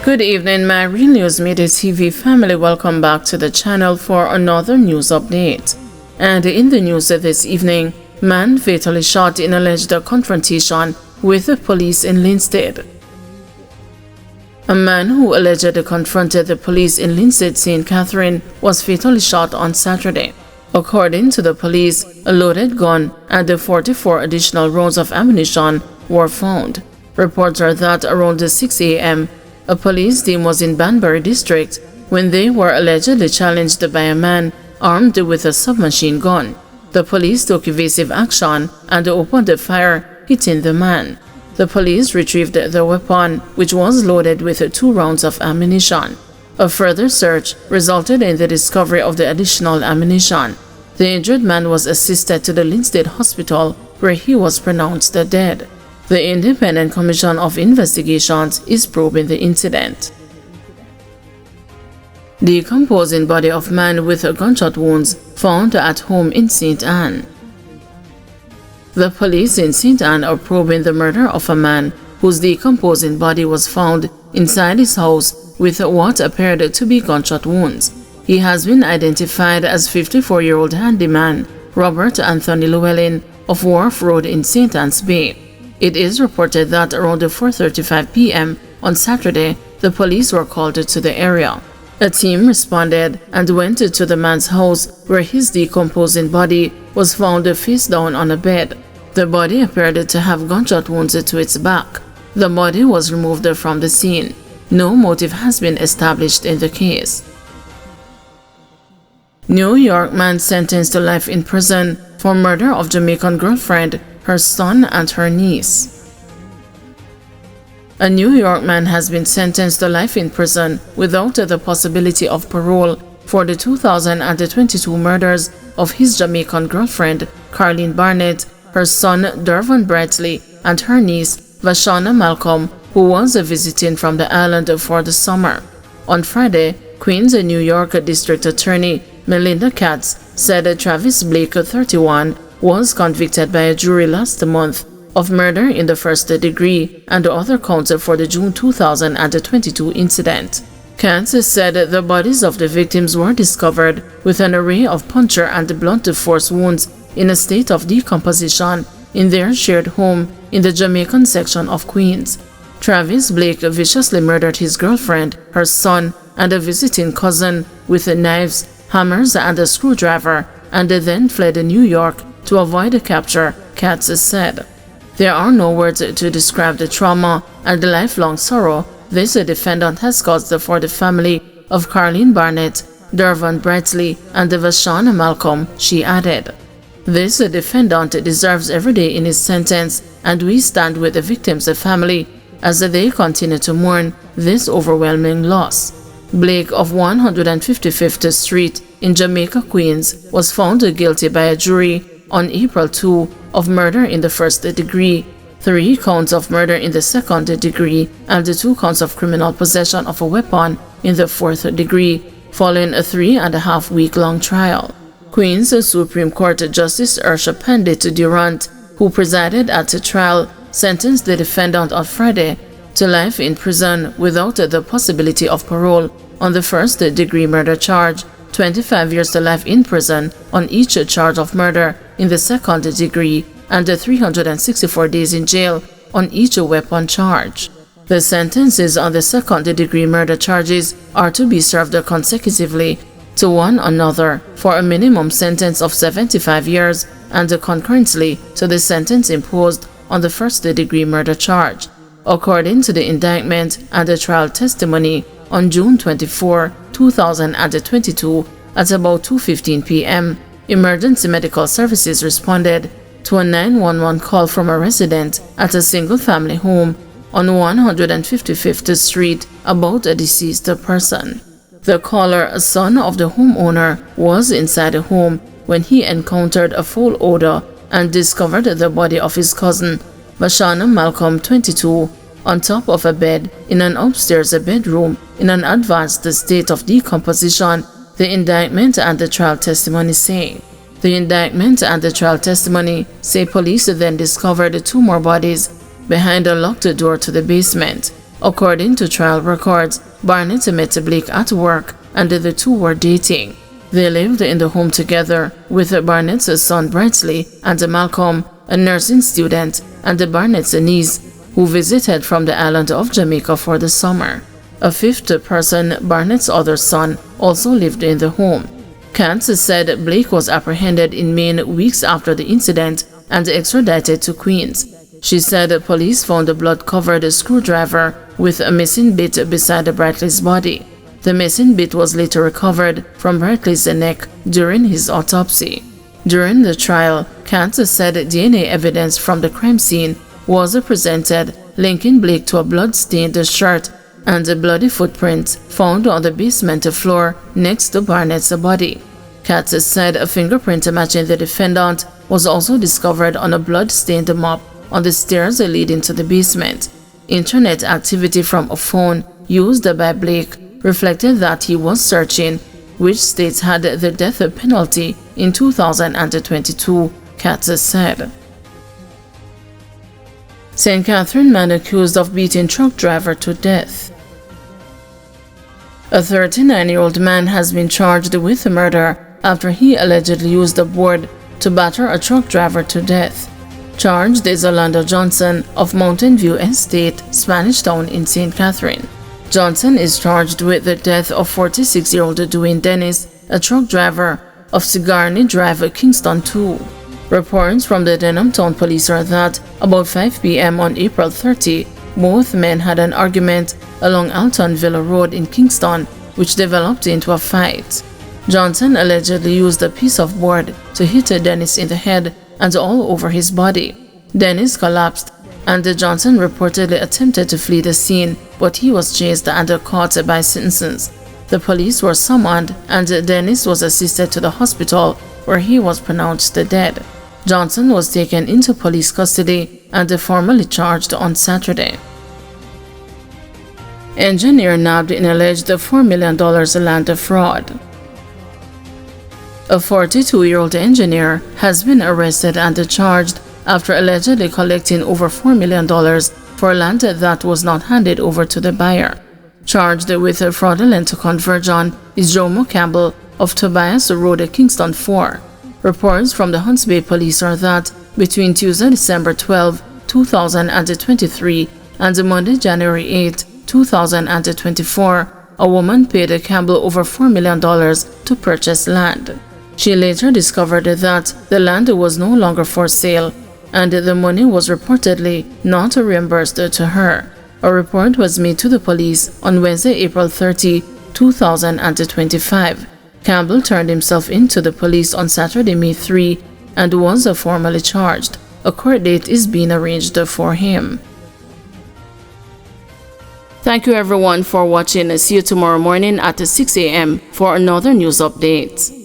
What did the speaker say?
Good evening, my Real News Midday TV family. Welcome back to the channel for another news update. And in the news this evening, man fatally shot in alleged confrontation with the police in Linstead. A man who allegedly confronted the police in Linstead, St. Catherine, was fatally shot on Saturday. According to the police, a loaded gun and the 44 additional rounds of ammunition were found. Reports are that around 6 a.m., a police team was in Banbury district when they were allegedly challenged by a man armed with a submachine gun. The police took evasive action and opened fire, hitting the man. The police retrieved the weapon, which was loaded with 2 rounds of ammunition. A further search resulted in the discovery of the additional ammunition. The injured man was assisted to the Linstead Hospital, where he was pronounced dead. The Independent Commission of Investigations is probing the incident. Decomposing body of man with gunshot wounds found at home in St. Anne. The police in St. Anne are probing the murder of a man whose decomposing body was found inside his house with what appeared to be gunshot wounds. He has been identified as 54-year-old handyman Robert Anthony Llewellyn of Wharf Road in St. Anne's Bay. It is reported that around 4:35 p.m. on Saturday, the police were called to the area. A team responded and went to the man's house, where his decomposing body was found face down on a bed. The body appeared to have gunshot wounds to its back. The body was removed from the scene. No motive has been established in the case. New York man sentenced to life in prison for murder of Jamaican girlfriend, her son, and her niece. A New York man has been sentenced to life in prison without the possibility of parole for the 2022 murders of his Jamaican girlfriend, Carleen Barnett, her son, Dervon Bradley, and her niece, Vashana Malcolm, who was visiting from the island for the summer. On Friday, Queens, New York District Attorney Melinda Katz said Travis Blake, 31, was convicted by a jury last month of murder in the first degree and the other counts for the June 2022 incident. Katz said the bodies of the victims were discovered with an array of puncture and blunt force wounds in a state of decomposition in their shared home in the Jamaican section of Queens. Travis Blake viciously murdered his girlfriend, her son, and a visiting cousin with knives, hammers, and a screwdriver, and then fled to New York to avoid capture, Katz said. There are no words to describe the trauma and the lifelong sorrow this defendant has caused for the family of Carleen Barnett, Dervon Bradley, and Vashana Malcolm, she added. This defendant deserves every day in his sentence, and we stand with the victim's family as they continue to mourn this overwhelming loss. Blake of 155th Street in Jamaica, Queens, was found guilty by a jury on April 2 of murder in the first degree, 3 counts of murder in the second degree, and 2 counts of criminal possession of a weapon in the fourth degree, following a 3.5-week-long trial. Queens Supreme Court Justice Ursha Pandit Durant, who presided at the trial, sentenced the defendant on Friday to life in prison without the possibility of parole on the first-degree murder charge, 25 years to life in prison on each charge of murder in the second degree, and 364 days in jail on each weapon charge. The sentences on the second-degree murder charges are to be served consecutively to one another for a minimum sentence of 75 years and concurrently to the sentence imposed on the first-degree murder charge. According to the indictment and the trial testimony, on June 24, 2022, at about 2:15 p.m., emergency medical services responded to a 911 call from a resident at a single-family home on 155th Street about a deceased person. The caller, a son of the homeowner, was inside the home when he encountered a foul odor and discovered the body of his cousin, Vashana Malcolm, 22, on top of a bed in an upstairs bedroom in an advanced state of decomposition, the indictment and the trial testimony say. The indictment and the trial testimony say police then discovered 2 more bodies behind a locked door to the basement. According to trial records, Barnett met Blake at work and the two were dating. They lived in the home together with Barnett's son Bradley and Malcolm, a nursing student, and Barnett's niece, who visited from the island of Jamaica for the summer. A fifth person, Barnett's other son, also lived in the home. Katz said Blake was apprehended in Maine weeks after the incident and extradited to Queens. She said police found a blood-covered screwdriver with a missing bit beside Bradley's body. The missing bit was later recovered from Bradley's neck during his autopsy. During the trial, Katz said DNA evidence from the crime scene was presented, linking Blake to a blood-stained shirt and a bloody footprint found on the basement floor next to Barnett's body. Katz said a fingerprint matching the defendant was also discovered on a blood-stained mop on the stairs leading to the basement. Internet activity from a phone used by Blake reflected that he was searching which states had the death penalty in 2022, Katz said. St. Catherine man accused of beating truck driver to death. A 39-year-old man has been charged with murder after he allegedly used a board to batter a truck driver to death. Charged is Orlando Johnson of Mountain View Estate, Spanish Town in St. Catherine. Johnson is charged with the death of 46-year-old Dwayne Dennis, a truck driver of Sigourney Drive, Kingston 2. Reports from the Denham Town Police are that about 5 p.m. on April 30, both men had an argument along Altonville Road in Kingston, which developed into a fight. Johnson allegedly used a piece of board to hit Dennis in the head and all over his body. Dennis collapsed, and Johnson reportedly attempted to flee the scene, but he was chased and caught by citizens. The police were summoned, and Dennis was assisted to the hospital, where he was pronounced dead. Johnson was taken into police custody and formally charged on Saturday. Engineer nabbed in alleged $4 million land fraud. A 42-year-old engineer has been arrested and charged after allegedly collecting over $4 million for land that was not handed over to the buyer. Charged with fraudulent conversion is Jomo Campbell of Tobias Road, Kingston 4. Reports from the Hunts Bay Police are that between Tuesday, December 12, 2023 and Monday, January 8, 2024, a woman paid Campbell over $4 million to purchase land. She later discovered that the land was no longer for sale, and the money was reportedly not reimbursed to her. A report was made to the police on Wednesday, April 30, 2025. Campbell turned himself in to the police on Saturday, May 3, and was formally charged. A court date is being arranged for him. Thank you everyone for watching. See you tomorrow morning at 6 a.m. for another news update.